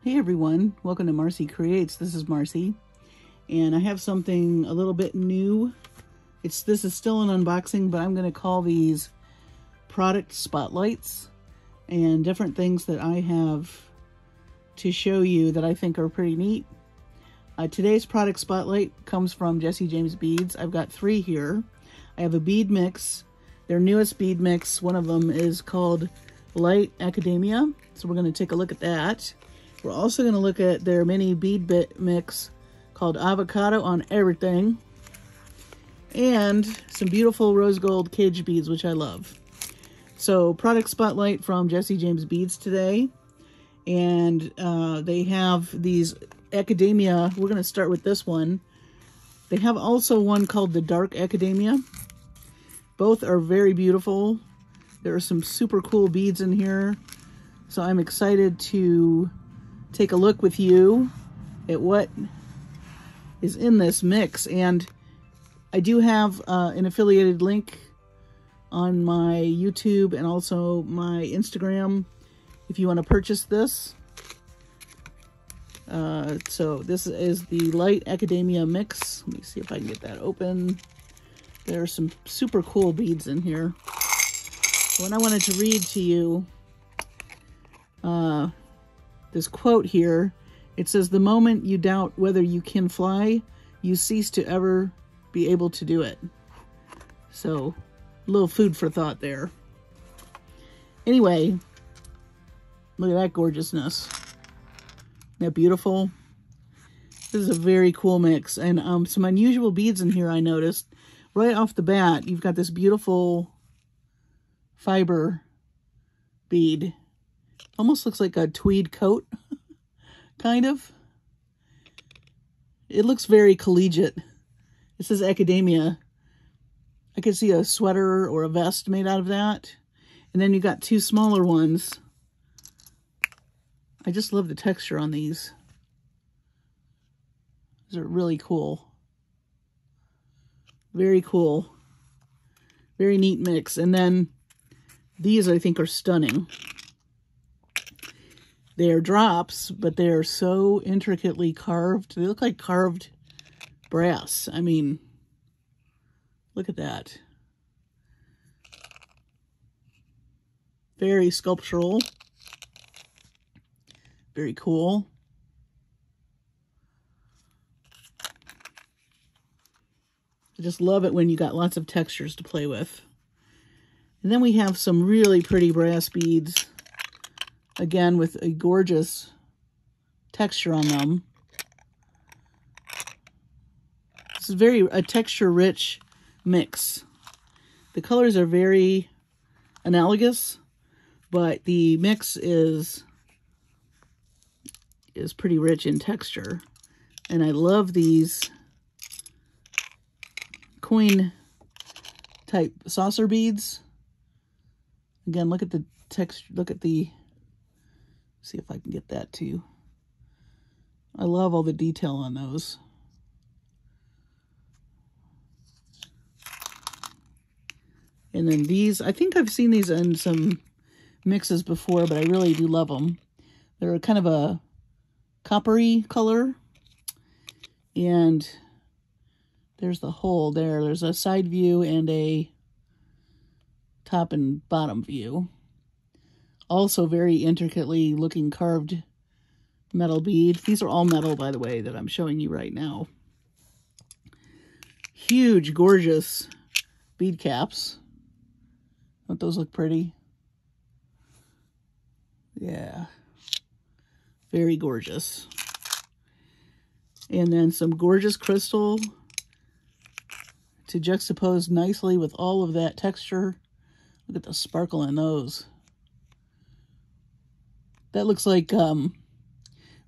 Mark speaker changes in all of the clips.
Speaker 1: Hey everyone, welcome to Marcie Creates. This is Marcie, and I have something a little bit new. This is still an unboxing, but I'm going to call these product spotlights, and different things that I have to show you that I think are pretty neat. Today's product spotlight comes from Jesse James Beads. I've got 3 here. I have a bead mix, their newest bead mix. One of them is called Light Academia, so we're going to take a look at that. We're also going to look at their mini bead bit mix called Avocado on Everything, and some beautiful rose gold cage beads, which I love. So product spotlight from Jesse James Beads today, and they have these Academia. We're going to start with this one. They have also one called the Dark Academia. Both are very beautiful. There are some super cool beads in here, so I'm excited to take a look with you at what is in this mix. And I do have an affiliated link on my YouTube and also my Instagram if you want to purchase this. So this is the Light Academia mix. Let me see if I can get that open. There are some super cool beads in here. So, and I wanted to read to you this quote here. It says, "The moment you doubt whether you can fly, you cease to ever be able to do it." So, a little food for thought there. Anyway, look at that gorgeousness. Isn't that beautiful? This is a very cool mix. And some unusual beads in here I noticed. Right off the bat, you've got this beautiful fiber bead. Almost looks like a tweed coat, kind of. It looks very collegiate. It says Academia. I could see a sweater or a vest made out of that. And then you got 2 smaller ones. I just love the texture on these. These are really cool. Very cool. Very neat mix. And then these I think are stunning. They are drops, but they are so intricately carved. They look like carved brass. I mean, look at that. Very sculptural. Very cool. I just love it when you got lots of textures to play with. And then we have some really pretty brass beads. Again, with a gorgeous texture on them. This is a texture-rich mix. The colors are very analogous, but the mix is pretty rich in texture. And I love these coin-type saucer beads. Again, look at the texture. Look at the... See if I can get that too. I love all the detail on those. And then these, I think I've seen these in some mixes before, but I really do love them. They're kind of a coppery color. And there's the hole there. There's a side view and a top and bottom view. Also very intricately looking carved metal bead. These are all metal, by the way, that I'm showing you right now. Huge, gorgeous bead caps. Don't those look pretty? Yeah. Very gorgeous. And then some gorgeous crystal to juxtapose nicely with all of that texture. Look at the sparkle in those. That looks like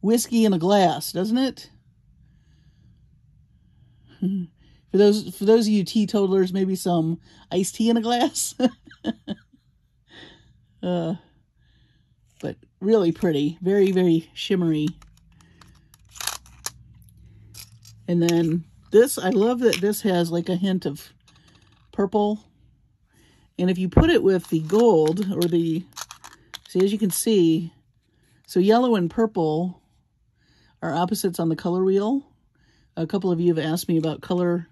Speaker 1: whiskey in a glass, doesn't it? For those of you teetotalers, maybe some iced tea in a glass. But really pretty. Very, very shimmery. And then this, I love that this has like a hint of purple. And if you put it with the gold, or the, see, as you can see, so yellow and purple are opposites on the color wheel. A couple of you have asked me about color.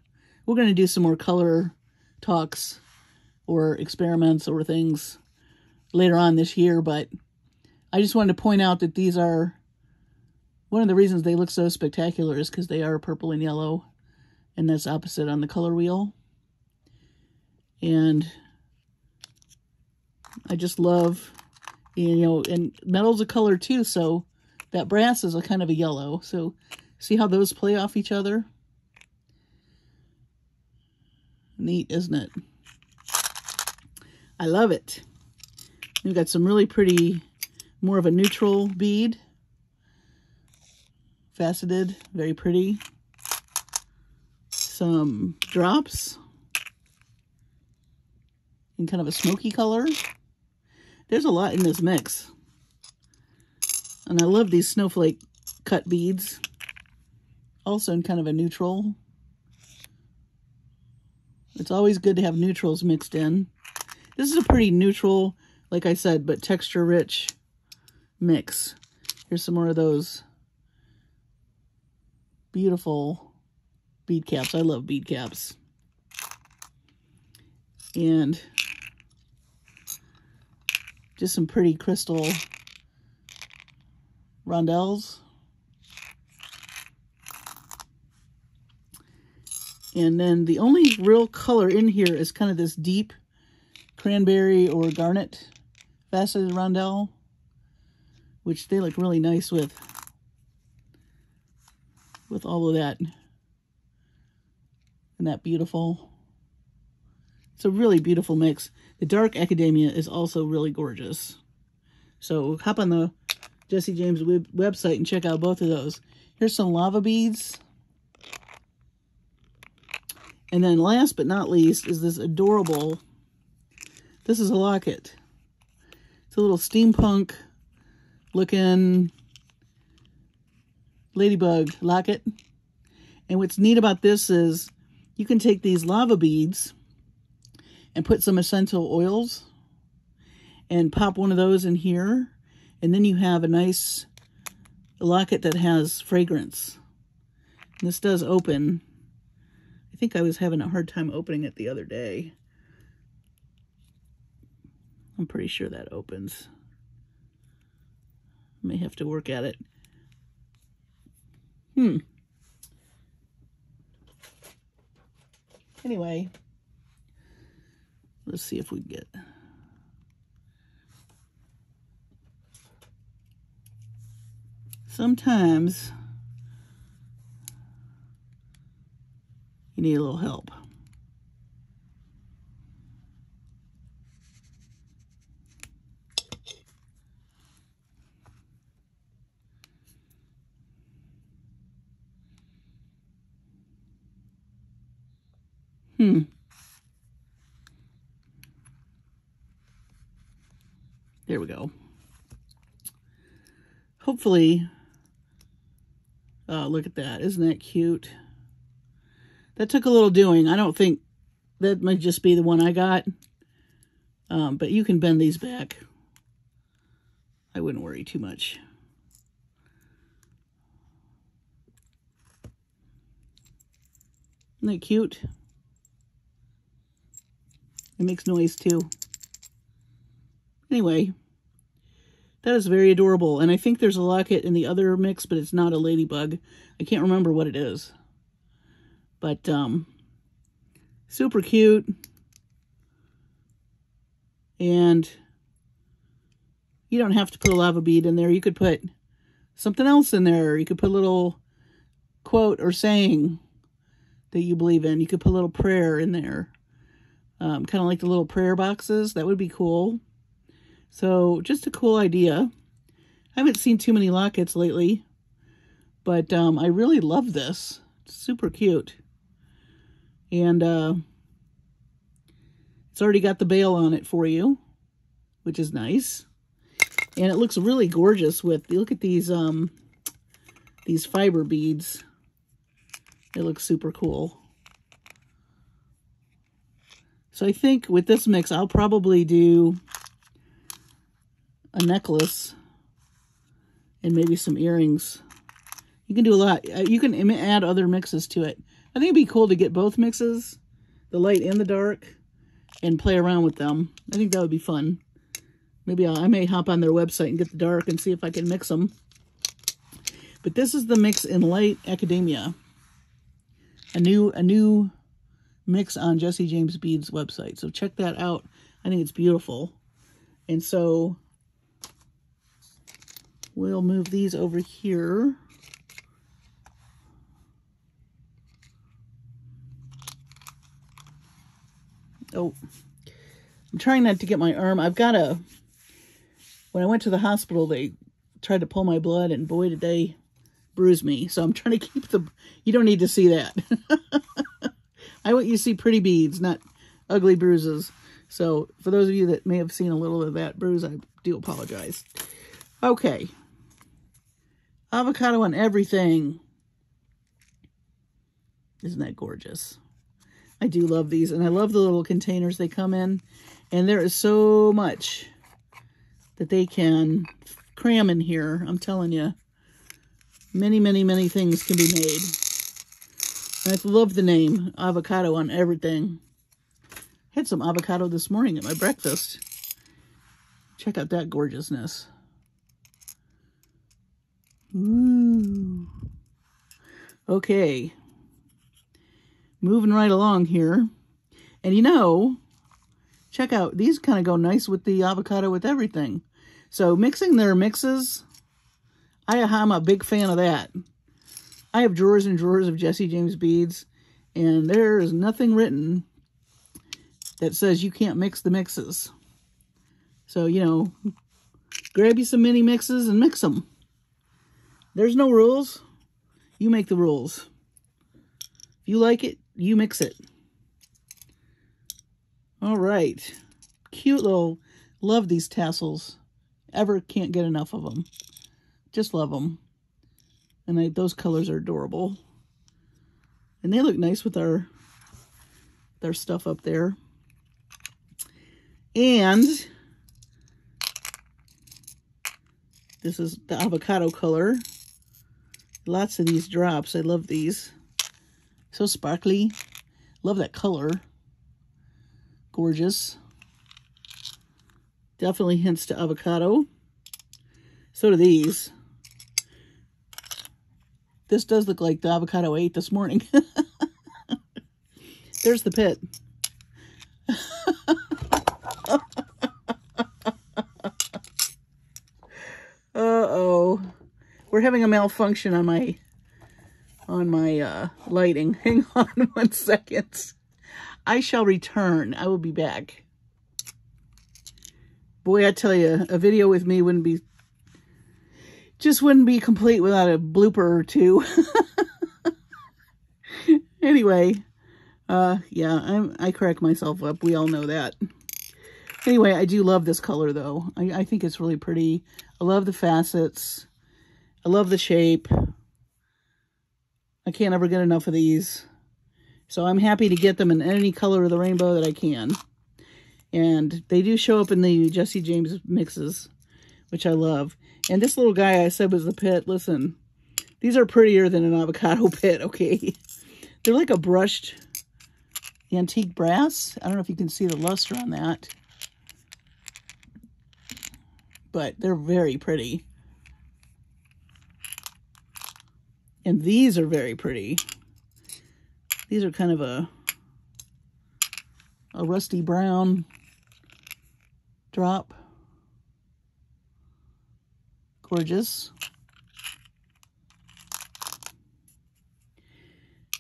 Speaker 1: We're going to do some more color talks or experiments or things later on this year, but I just wanted to point out that these are, one of the reasons they look so spectacular is because they are purple and yellow, and that's opposite on the color wheel. And I just love, you know, and metal's a color too, so that brass is a kind of a yellow. So see how those play off each other? Neat, isn't it? I love it. We've got some really pretty, more of a neutral bead. Faceted, very pretty. Some drops in kind of a smoky color. There's a lot in this mix. And I love these snowflake cut beads. Also in kind of a neutral. It's always good to have neutrals mixed in. This is a pretty neutral, like I said, but texture rich mix. Here's some more of those beautiful bead caps. I love bead caps. And just some pretty crystal rondelles. And then the only real color in here is kind of this deep cranberry or garnet faceted rondelle, which they look really nice with all of that. And that beautiful. It's a really beautiful mix. The dark academia is also really gorgeous. So hop on the Jesse James website and check out both of those. Here's some lava beads. And then last but not least is this adorable, this is a locket. It's a little steampunk looking ladybug locket. And what's neat about this is you can take these lava beads and put some essential oils and pop one of those in here. And then you have a nice locket that has fragrance. And this does open. I think I was having a hard time opening it the other day. I'm pretty sure that opens. May have to work at it. Anyway, let's see if we can get... Sometimes you need a little help. There we go. Hopefully, look at that. Isn't that cute? That took a little doing. I don't think that might just be the one I got. But you can bend these back. I wouldn't worry too much. Isn't that cute? It makes noise too. Anyway, that is very adorable. And I think there's a locket in the other mix, but it's not a ladybug. I can't remember what it is. But super cute. And you don't have to put a lava bead in there. You could put something else in there. You could put a little quote or saying that you believe in. You could put a little prayer in there. Kind of like the little prayer boxes. That would be cool. So just a cool idea. I haven't seen too many lockets lately, but I really love this. It's super cute. And it's already got the bail on it for you, which is nice. And it looks really gorgeous with, look at these fiber beads. They look super cool. So I think with this mix, I'll probably do a necklace and maybe some earrings You can do a lot. You can add other mixes to it. I think it'd be cool to get both mixes, the light and the dark, and play around with them. I think that would be fun. Maybe I may hop on their website and get the dark and see if I can mix them. But this is the mix in Light Academia. A new mix on Jesse James Beads website. So check that out. I think it's beautiful. And so we'll move these over here. Oh, I'm trying not to get my arm. When I went to the hospital, they tried to pull my blood, and boy, did they bruise me. So I'm trying to keep you don't need to see that. I want you to see pretty beads, not ugly bruises. So for those of you that may have seen a little of that bruise, I do apologize. Okay. Avocado on everything. Isn't that gorgeous? I do love these, and I love the little containers they come in. And there is so much that they can cram in here. I'm telling you. Many, many, many things can be made. And I love the name, Avocado on everything. Had some avocado this morning at my breakfast. Check out that gorgeousness. Ooh. Okay. Moving right along here. And you know, check out, these kind of go nice with the avocado with everything. So mixing their mixes, I'm a big fan of that. I have drawers and drawers of Jesse James beads, and there is nothing written that says you can't mix the mixes. So, you know, grab you some mini mixes and mix them. There's no rules. You make the rules. If you like it, you mix it. All right. Cute little, love these tassels. Ever can't get enough of them. Just love them. And those colors are adorable. And they look nice with their stuff up there. And this is the avocado color. Lots of these drops. I love these. So sparkly. Love that color. Gorgeous. Definitely hints to avocado. So do these. This does look like the avocado I ate this morning. There's the pit. Uh-oh. We're having a malfunction on my lighting. Hang on 1 second. I shall return. I will be back. Boy, I tell you, a video with me wouldn't be complete without a blooper or two. Anyway, yeah, I crack myself up. We all know that. Anyway, I do love this color, though. I think it's really pretty. I love the facets. I love the shape. I can't ever get enough of these. So I'm happy to get them in any color of the rainbow that I can. And they do show up in the Jesse James mixes, which I love. And this little guy I said was the pit. Listen, these are prettier than an avocado pit, okay? They're like a brushed antique brass. I don't know if you can see the luster on that. But they're very pretty. And these are very pretty. These are kind of a rusty brown drop. Gorgeous.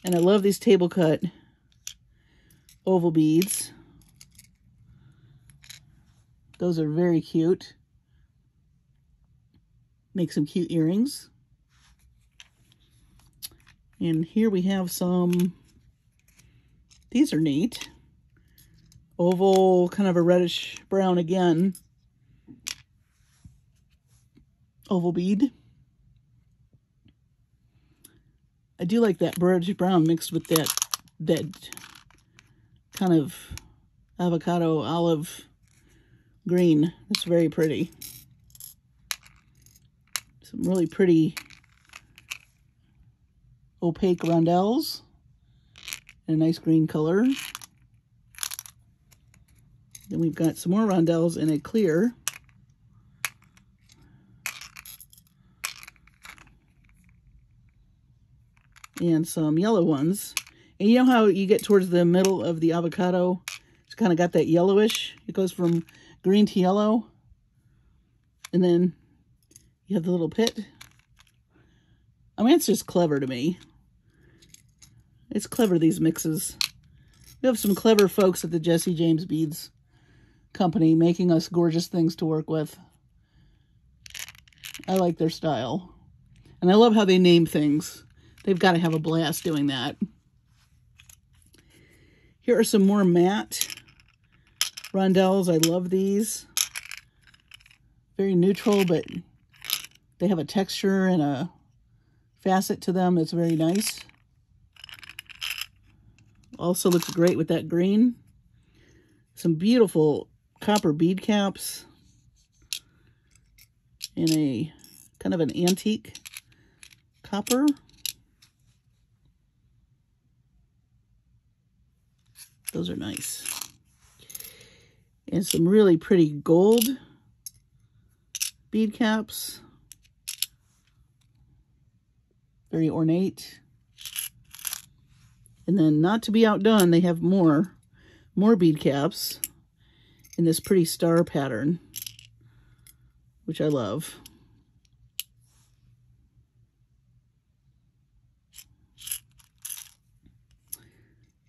Speaker 1: And I love these table cut oval beads. Those are very cute. Make some cute earrings. And here we have some, these are neat. Oval, kind of a reddish brown again. Oval bead. I do like that reddish brown mixed with that kind of avocado olive green. It's very pretty. Some really pretty opaque rondelles in a nice green color. Then we've got some more rondelles in a clear. And some yellow ones. And you know how you get towards the middle of the avocado? It's kind of got that yellowish. It goes from green to yellow. And then you have the little pit. I mean, it's just clever to me. It's clever, these mixes. We have some clever folks at the Jesse James Beads Company making us gorgeous things to work with. I like their style. And I love how they name things. They've got to have a blast doing that. Here are some more matte rondelles. I love these. Very neutral, but they have a texture and a facet to them that's very nice. Also looks great with that green. Some beautiful copper bead caps in a kind of an antique copper. Those are nice. And some really pretty gold bead caps. Very ornate. And then, not to be outdone, they have more bead caps in this pretty star pattern, which I love.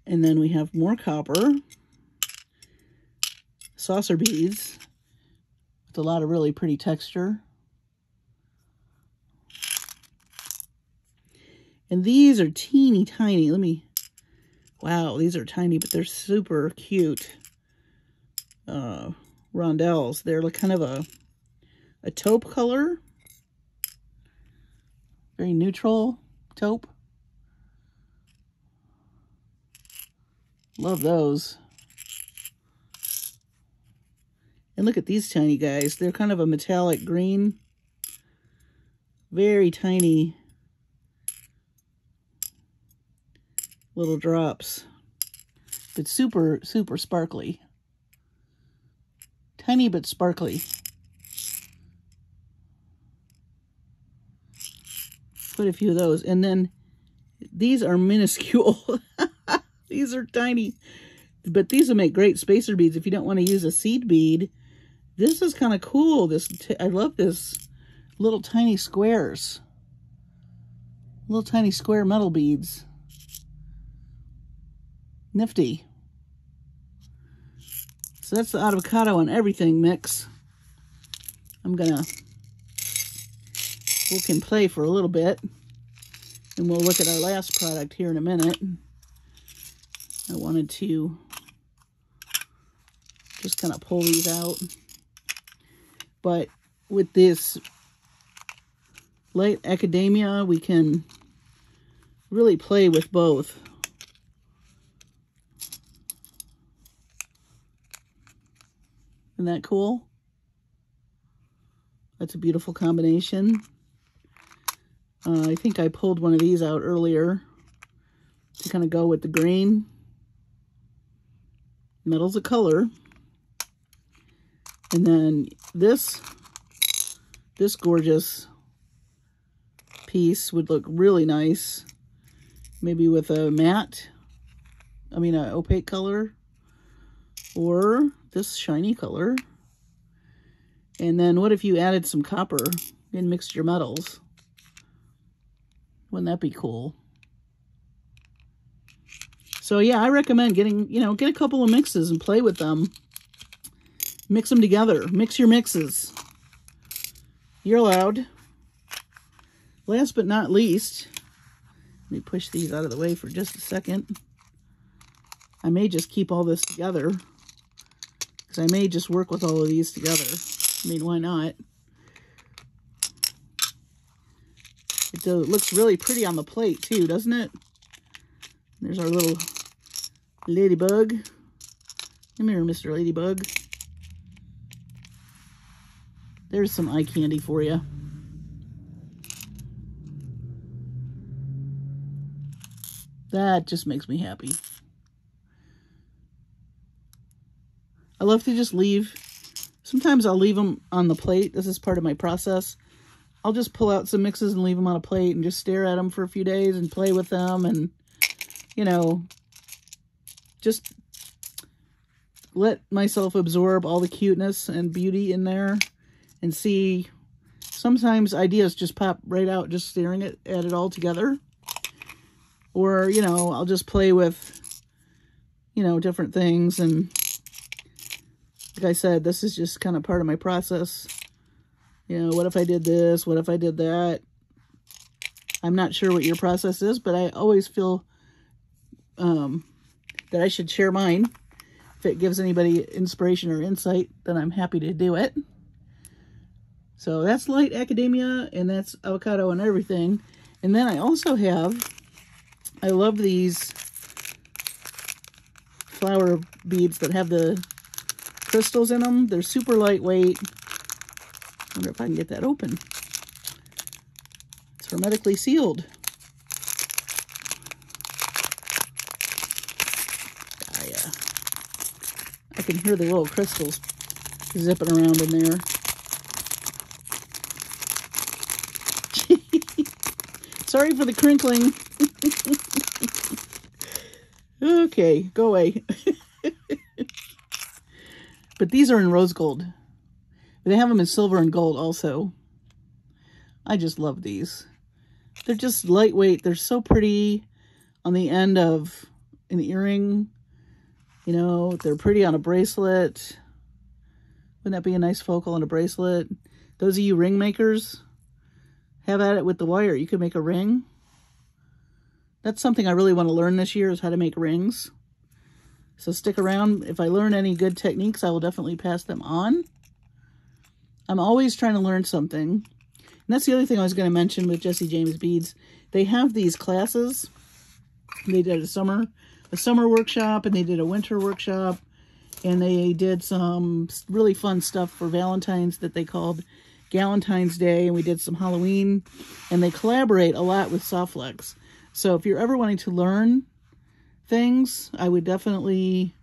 Speaker 1: And then we have more copper, saucer beads with a lot of really pretty texture. And these are teeny tiny. Wow, these are tiny, but they're super cute. Rondelles. They're like kind of a taupe color. Very neutral taupe. Love those. And look at these tiny guys. They're kind of a metallic green. Very tiny little drops. But super, super sparkly. Tiny but sparkly. Put a few of those. And then these are minuscule. These are tiny. But these will make great spacer beads if you don't want to use a seed bead. This is kind of cool. I love this. Little tiny squares. Little tiny square metal beads. Nifty. So that's the avocado on everything mix. We can play for a little bit. And we'll look at our last product here in a minute. I wanted to just kind of pull these out. But with this light academia, we can really play with both. Isn't that cool? That's a beautiful combination. I think I pulled one of these out earlier to kind of go with the green. Metal's a color. And then this gorgeous piece would look really nice. Maybe with a matte, an opaque color. Or this shiny color. And then what if you added some copper and mixed your metals? Wouldn't that be cool? So yeah, I recommend get a couple of mixes and play with them. Mix them together. Mix your mixes. You're allowed. Last but not least, let me push these out of the way for just a second. I may just keep all this together, because I may just work with all of these together. I mean, why not? It looks really pretty on the plate too, doesn't it? There's our little ladybug. Come here, Mr. Ladybug. There's some eye candy for you. That just makes me happy. I love to just leave. Sometimes I'll leave them on the plate. This is part of my process. I'll just pull out some mixes and leave them on a plate and just stare at them for a few days and play with them and, you know, just let myself absorb all the cuteness and beauty in there and see. Sometimes ideas just pop right out just staring at it all together. Or, you know, I'll just play with, you know, different things. And like I said, this is just kind of part of my process. You know, what if I did this? What if I did that? I'm not sure what your process is, but I always feel that I should share mine. If it gives anybody inspiration or insight, then I'm happy to do it. So that's light academia, and that's avocado and everything. And then I also have, I love these flower beads that have the crystals in them. They're super lightweight. I wonder if I can get that open. It's hermetically sealed. I can hear the little crystals zipping around in there. Sorry for the crinkling. Okay, go away. But these are in rose gold. They have them in silver and gold also. I just love these. They're just lightweight. They're so pretty on the end of an earring. You know, they're pretty on a bracelet. Wouldn't that be a nice focal on a bracelet? Those of you ring makers, have at it with the wire. You could make a ring. That's something I really want to learn this year, is how to make rings. So stick around. If I learn any good techniques, I will definitely pass them on. I'm always trying to learn something. And that's the other thing I was going to mention with Jesse James Beads. They have these classes. They did a summer workshop, and they did a winter workshop, and they did some really fun stuff for Valentine's that they called Galentine's Day, and we did some Halloween, and they collaborate a lot with Softflex. So if you're ever wanting to learn things, I would definitely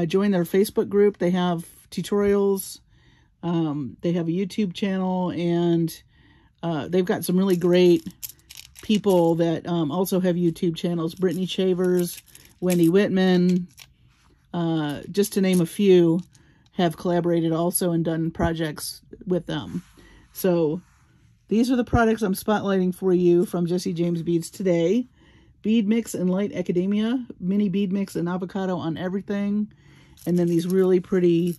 Speaker 1: join their Facebook group. They have tutorials. They have a YouTube channel, and they've got some really great people that also have YouTube channels. Brittany Shavers, Wendy Whitman, just to name a few, have collaborated also and done projects with them. So these are the products I'm spotlighting for you from Jesse James Beads today. Bead mix and light academia, mini bead mix and avocado on everything, and then these really pretty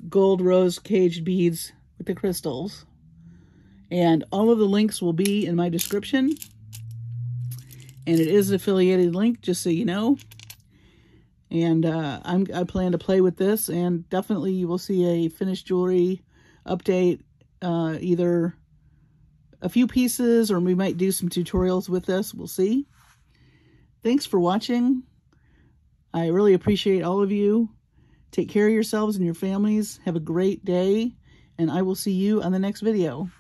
Speaker 1: gold rose caged beads with the crystals. And all of the links will be in my description, and it is an affiliated link, just so you know. And I plan to play with this, and definitely you will see a finished jewelry update, either a few pieces, or we might do some tutorials with this. We'll see. Thanks for watching. I really appreciate all of you. Take care of yourselves and your families. Have a great day, and I will see you on the next video.